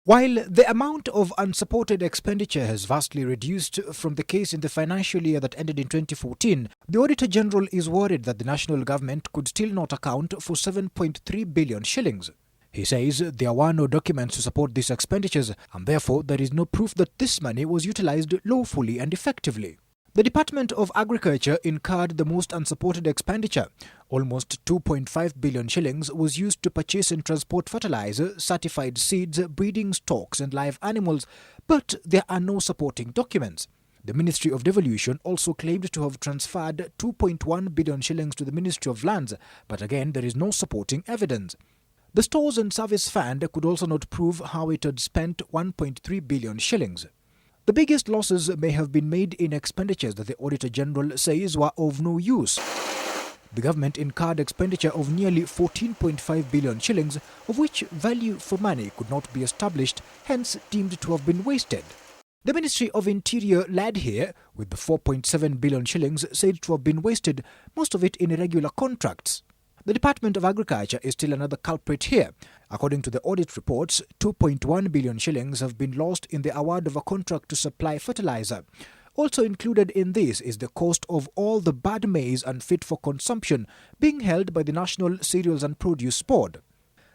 While the amount of unsupported expenditure has vastly reduced from the case in the financial year that ended in 2014, the Auditor General is worried that the national government could still not account for 7.3 billion shillings. He says there were no documents to support these expenditures and therefore there is no proof that this money was utilized lawfully and effectively. The Department of Agriculture incurred the most unsupported expenditure. Almost 2.5 billion shillings was used to purchase and transport fertilizer, certified seeds, breeding stocks and live animals, but there are no supporting documents. The Ministry of Devolution also claimed to have transferred 2.1 billion shillings to the Ministry of Lands, but again there is no supporting evidence. The Stores and Service Fund could also not prove how it had spent 1.3 billion shillings. The biggest losses may have been made in expenditures that the Auditor General says were of no use. The government incurred expenditure of nearly 14.5 billion shillings, of which value for money could not be established, hence deemed to have been wasted. The Ministry of Interior led here, with the 4.7 billion shillings said to have been wasted, most of it in irregular contracts. The Department of Agriculture is still another culprit here. According to the audit reports, 2.1 billion shillings have been lost in the award of a contract to supply fertilizer. Also included in this is the cost of all the bad maize unfit for consumption being held by the National Cereals and Produce Board.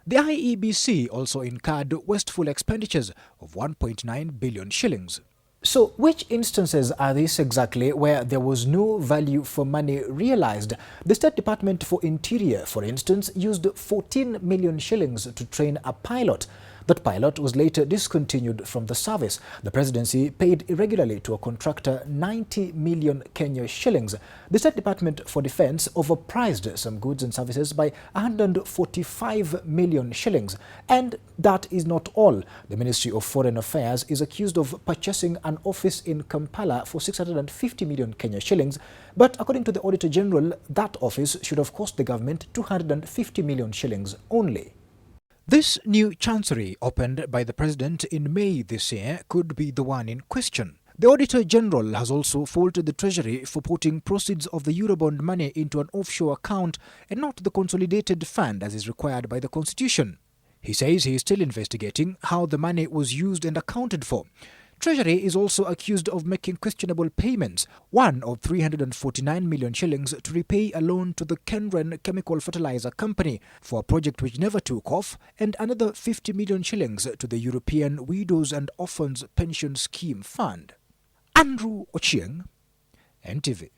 The IEBC also incurred wasteful expenditures of 1.9 billion shillings. So, which instances are these exactly where there was no value for money realized? The State Department for Interior, for instance, used 14 million shillings to train a pilot. That pilot was later discontinued from the service. The presidency paid irregularly to a contractor 90 million Kenya shillings. The State Department for Defense overpriced some goods and services by 145 million shillings. And that is not all. The Ministry of Foreign Affairs is accused of purchasing an office in Kampala for 650 million Kenya shillings. But according to the Auditor General, that office should have cost the government 250 million shillings only. This new chancery opened by the President in May this year could be the one in question. The Auditor General has also faulted the Treasury for putting proceeds of the Eurobond money into an offshore account and not the consolidated fund as is required by the Constitution. He says he is still investigating how the money was used and accounted for. Treasury is also accused of making questionable payments, one of 349 million shillings to repay a loan to the Kenren Chemical Fertilizer Company for a project which never took off, and another 50 million shillings to the European Widows and Orphans Pension Scheme Fund. Andrew Ochieng, NTV.